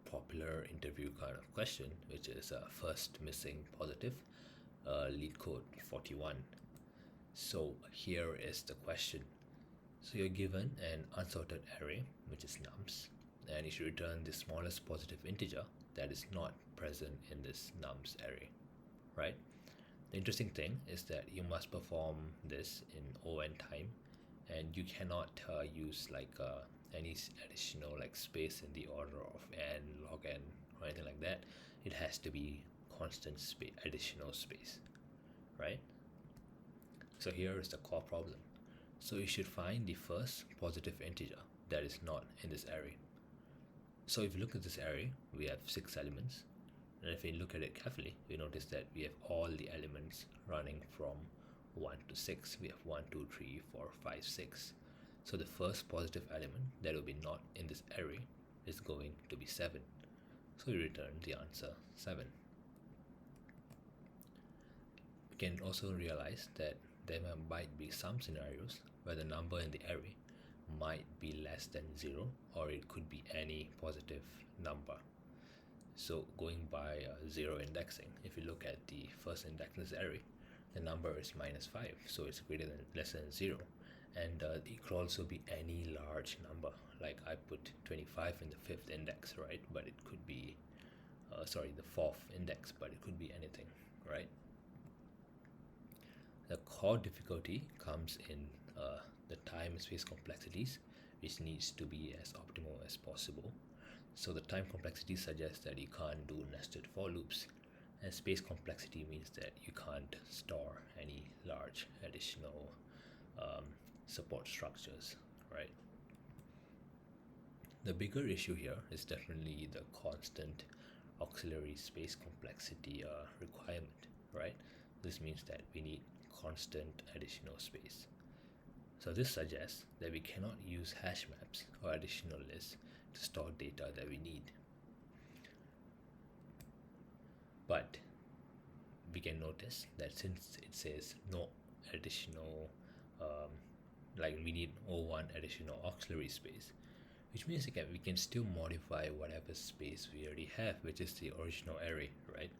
popular interview kind of question, which is first missing positive, Leetcode 41. So here is the question. So you're given an unsorted array, which is nums, and you should return the smallest positive integer that is not present in this nums array, right? The interesting thing is that you must perform this in O(n) time, and you cannot use any additional space in the order of n, log n, or anything like that. It has to be constant space, additional space, right? So here is the core problem. So you should find the first positive integer that is not in this array. So if you look at this array, we have 6 elements, and if we look at it carefully, we notice that we have all the elements running from 1 to 6. We have 1, 2, 3, 4, 5, 6. So the first positive element that will be not in this array is going to be 7. So we return the answer 7. We can also realize that there might be some scenarios where the number in the array might be less than 0, or it could be any positive number. So going by 0 indexing, if you look at the first index in this array, the number is -5, so it's less than 0. And it could also be any large number, like I put 25 in the 5th index, right? But it could be, the 4th index, but it could be anything, right? The core difficulty comes in the time and space complexities, which needs to be as optimal as possible. So the time complexity suggests that you can't do nested for loops, and space complexity means that you can't store any large additional support structures, right? The bigger issue here is definitely the constant auxiliary space complexity requirement, right? This means that we need constant additional space. So this suggests that we cannot use hash maps or additional lists to store data that we need. But we can notice that since it says no additional, we need O(1) additional auxiliary space, which means we can still modify whatever space we already have, which is the original array, right?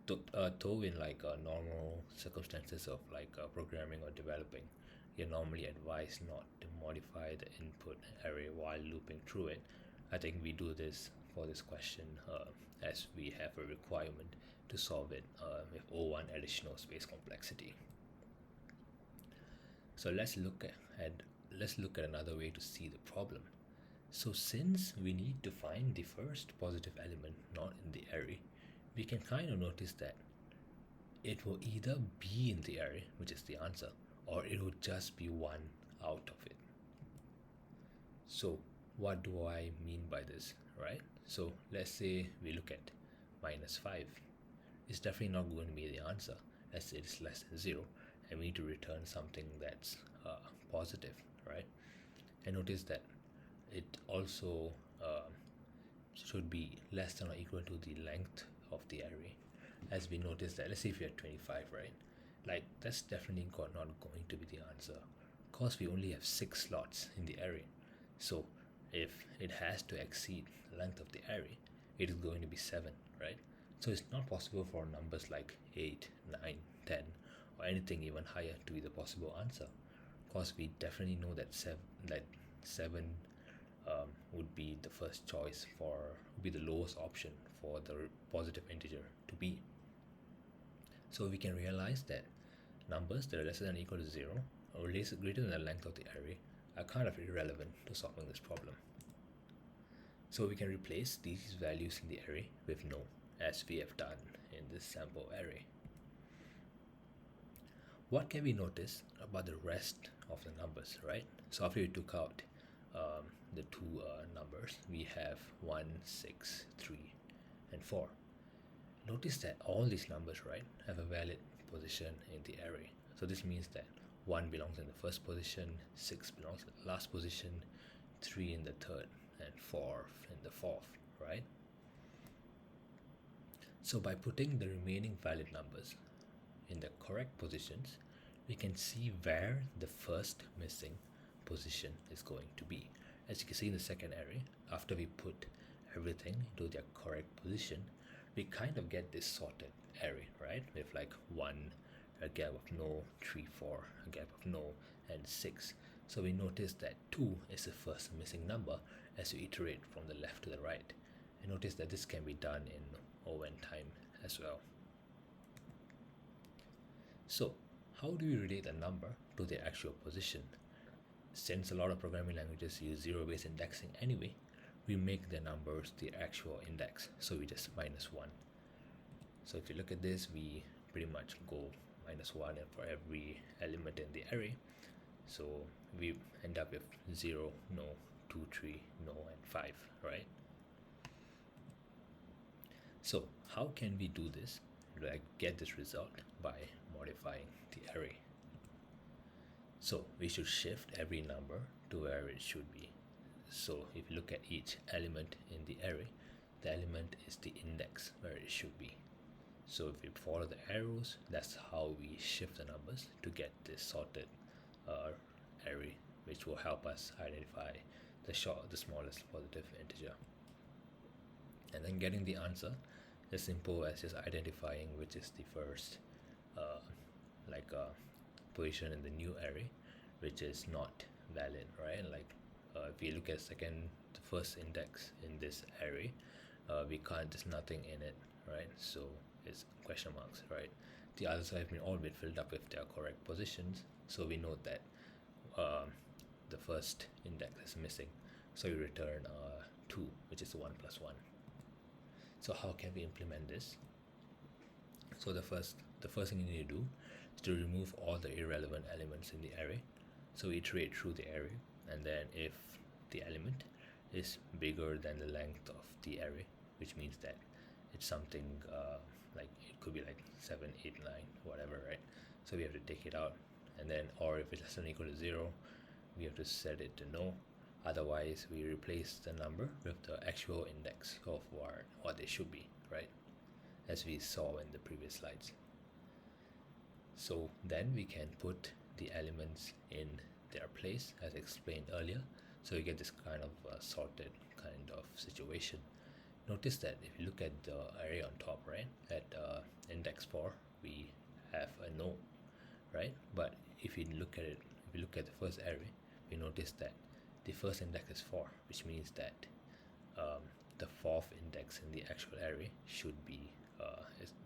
Though in normal circumstances of programming or developing, you're normally advised not to modify the input array while looping through it. I think we do this for this question as we have a requirement to solve it with O(1) additional space complexity. So let's look at another way to see the problem. So since we need to find the first positive element not in the array, we can kind of notice that it will either be in the array, which is the answer, or it will just be one out of it. So what do I mean by this, right? So let's say we look at -5. It's definitely not going to be the answer, as it is less than 0, and we need to return something that's positive, right? And notice that it also should be less than or equal to the length of the array, as we notice that, let's say if you have 25, right? That's definitely not going to be the answer, because we only have 6 slots in the array. So if it has to exceed the length of the array, it is going to be 7, right? So it's not possible for numbers like 8, 9, 10, or anything even higher to be the possible answer, because we definitely know that 7 would be the first choice would be the lowest option for the positive integer to be. So we can realize that numbers that are less than or equal to 0 or greater than the length of the array are kind of irrelevant to solving this problem. So we can replace these values in the array with no, as we have done in this sample array. What can we notice about the rest of the numbers, right? So after we took out the two numbers, we have 1, 6, 3, and 4. Notice that all these numbers, right, have a valid position in the array. So this means that 1 belongs in the first position, 6 belongs in the last position, 3 in the third, and 4 in the fourth, right? So by putting the remaining valid numbers in the correct positions, we can see where the first missing position is going to be. As you can see in the second array, after we put everything into their correct position, we kind of get this sorted array, right? With like 1, a gap of no, 3, 4, a gap of no, and 6. So we notice that 2 is the first missing number as we iterate from the left to the right. And notice that this can be done in O(n) time as well. So how do we relate a number to their actual position? Since a lot of programming languages use zero-based indexing anyway, we make the numbers the actual index, so we just -1. So if you look at this, we pretty much go -1 for every element in the array. So we end up with 0, no, 2, 3, no, and 5, right? So how can we do this, like get this result? By modifying the array. So we should shift every number to where it should be. So if you look at each element in the array, the element is the index where it should be. So if we follow the arrows, that's how we shift the numbers to get this sorted array, which will help us identify the smallest positive integer. And then getting the answer as simple as just identifying which is the first position in the new array, which is not valid, right? Like if we look at the first index in this array, there's nothing in it, right? So it's question marks, right? The others have all been filled up with their correct positions, so we note that the first index is missing, so we return 2, which is 1 plus 1. So how can we implement this? So the first thing you need to do is to remove all the irrelevant elements in the array. So iterate through the array, and then if the element is bigger than the length of the array, which means that it's something like it could be like 7, 8, 9, whatever, right? So we have to take it out, and then, or if it's less than or equal to 0, we have to set it to no. Otherwise, we replace the number with the actual index of what it should be, right? As we saw in the previous slides. So then we can put the elements in their place as explained earlier. So you get this kind of sorted kind of situation. Notice that if you look at the array on top, right, at index 4, we have a no, right? But if you look at the first array, we notice that the first index is 4, which means that the fourth index in the actual array should be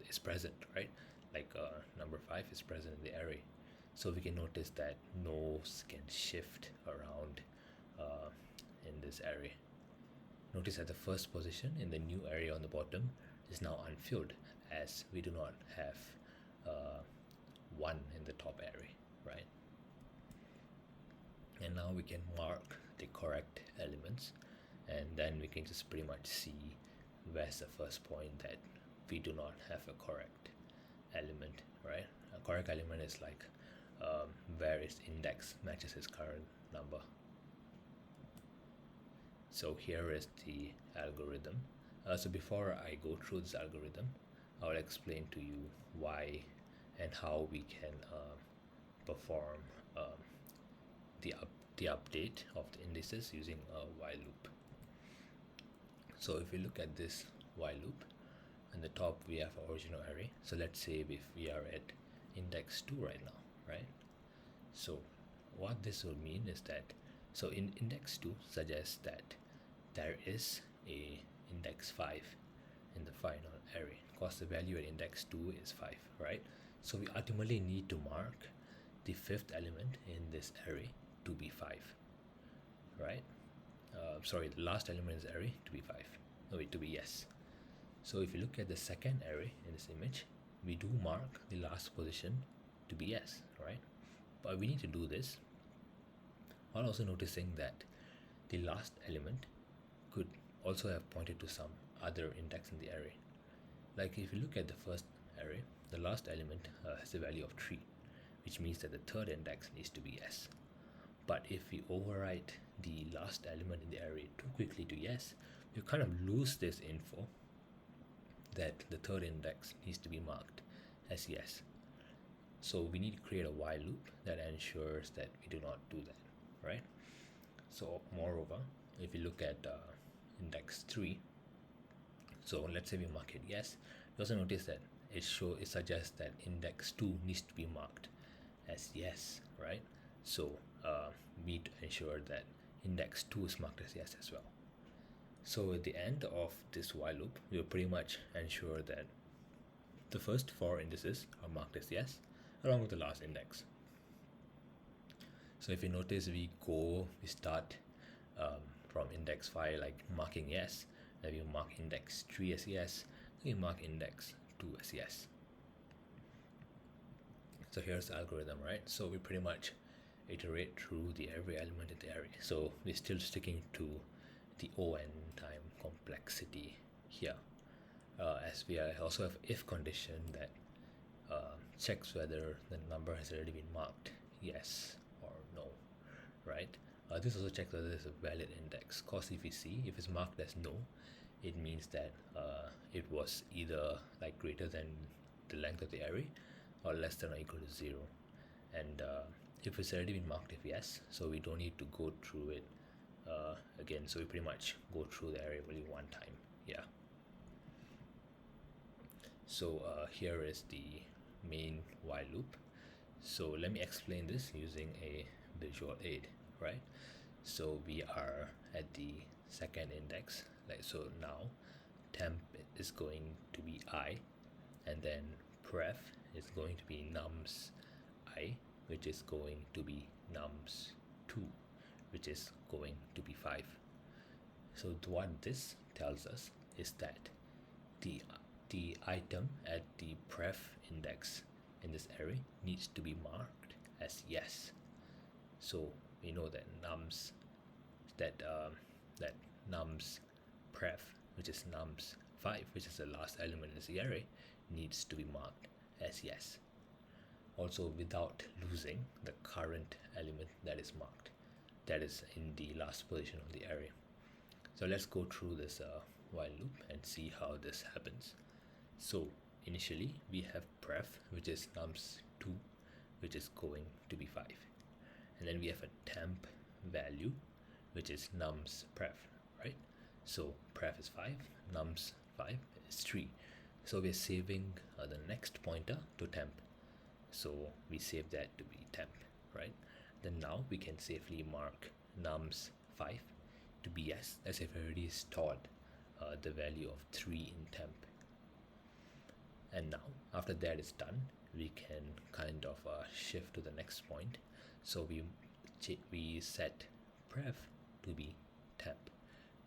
is present, right? Like number 5 is present in the array. So we can notice that no's can shift around in this array. Notice that the first position in the new array on the bottom is now unfilled, as we do not have 1 in the top array, right? And now we can mark the correct elements, and then we can just pretty much see where's the first point that we do not have a correct element, right? A correct element is like where its index matches its current number. So here is the algorithm. So before I go through this algorithm, I will explain to you why and how we can perform the update of the indices using a while loop. So if we look at this while loop, in the top we have our original array. So let's say if we are at index 2 right now, right? So what this will mean is that, so in index 2 suggests that there is a index 5 in the final array, because the value at index 2 is 5, right? So we ultimately need to mark the 5th element in this array to be 5, right? The last element in this array to be 5, to be yes. So if you look at the second array in this image, we do mark the last position to be yes, right? But we need to do this while also noticing that the last element could also have pointed to some other index in the array. Like if you look at the first array, the last element has a value of 3, which means that the third index needs to be yes. But if we overwrite the last element in the array too quickly to yes, you kind of lose this info that the third index needs to be marked as yes. So we need to create a while loop that ensures that we do not do that, right? So moreover, if you look at index 3, So let's say we mark it yes. You also notice that it suggests that index 2 needs to be marked as yes, right? So we need to ensure that index 2 is marked as yes as well. So at the end of this while loop, we'll pretty much ensure that the first 4 indices are marked as yes, along with the last index. So if you notice, we start from index 5, like marking yes, then we mark index 3 as yes, then we mark index 2 as yes. So here's the algorithm, right? So we pretty much iterate through every element in the array. So we're still sticking to the O(n) time complexity here, as we also have if condition that checks whether the number has already been marked yes or no, right? This also checks whether it's a valid index, because if we see if it's marked as no, it means that it was either like greater than the length of the array or less than or equal to 0. And if it's already been marked as yes, so we don't need to go through it again. So we pretty much go through the array only one time. Yeah. So here is the main while loop. So let me explain this using a visual aid, right? So we are at the second index, like so now temp is going to be I, and then pref is going to be nums I, which is going to be nums 2, which is going to be 5. So what this tells us is that the item at the pref index in this array needs to be marked as yes. So we know that nums nums pref, which is nums 5, which is the last element in this array, needs to be marked as yes, also without losing the current element that is marked, that is in the last position of the array. So let's go through this while loop and see how this happens. So initially we have pref, which is nums 2, which is going to be 5, and then we have a temp value, which is nums pref, right? So pref is 5, nums 5 is 3. So we're saving the next pointer to temp. So we save that to be temp, right? Then now we can safely mark nums 5 to be yes, as if I already stored the value of 3 in temp. And now after that is done, we can kind of shift to the next point. So we set pref to be temp.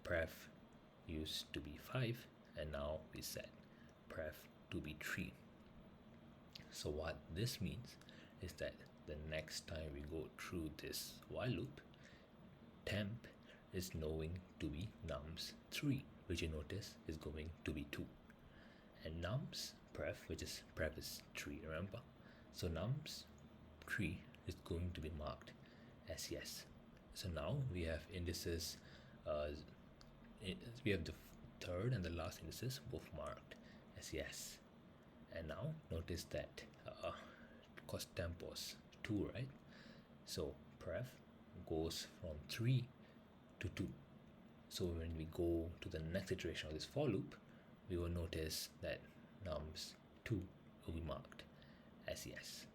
Pref used to be 5, and now we set pref to be 3. So what this means is that the next time we go through this while loop, temp is knowing to be nums 3, which you notice is going to be 2, and nums pref, which is pref is 3, remember? So nums 3 is going to be marked as yes. So now we have indices, we have the third and the last indices both marked as yes. And now notice that because temp was 2, right? So pref goes from 3 to 2. So when we go to the next iteration of this for loop, we will notice that nums 2 will be marked as yes.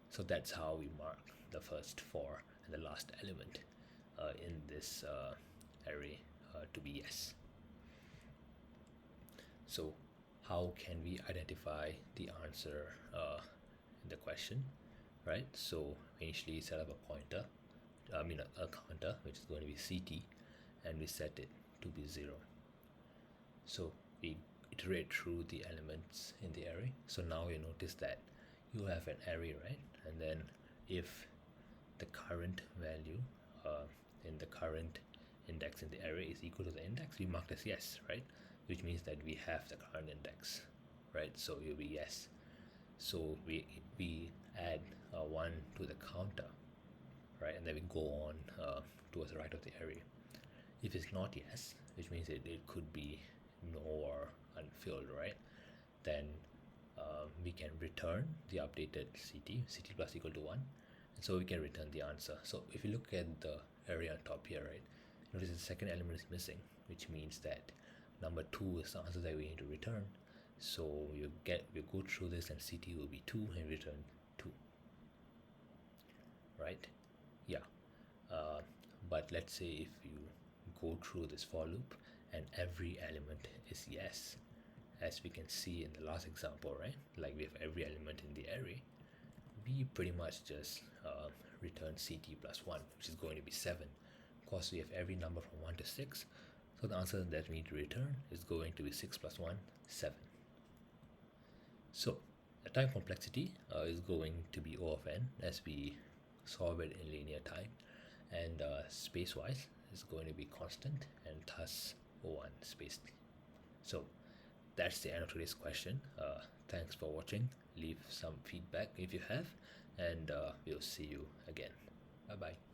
So that's how we mark the first 4 and the last element in this array to be yes. So how can we identify the answer in the question, right? So we initially set up a pointer, a counter, which is going to be CT, and we set it to be 0. So we iterate through the elements in the array. So now you notice that you have an array, right? And then if the current value in the current index in the array is equal to the index, we mark as yes, right? Which means that we have the current index, right? So it will be yes. So we add 1 to the counter, right? And then we go on towards the right of the array. If it's not yes, which means it could be no or unfilled, right? Then we can return the updated ct plus equal to 1, and so we can return the answer. So if you look at the array on top here, right, notice the second element is missing, which means that number 2 is the answer that we need to return. So you go through this and CT will be 2 and return 2, right? Yeah. But let's say if you go through this for loop and every element is yes, as we can see in the last example, right? Like we have every element in the array, we pretty much just return CT plus 1, which is going to be 7. Of course, we have every number from 1 to 6, so the answer that we need to return is going to be 6 plus 1, 7. So the time complexity is going to be O of n as we solve it in linear time, and space-wise is going to be constant and thus O1 space. So that's the end of today's question. Thanks for watching. Leave some feedback if you have, and we'll see you again. Bye bye.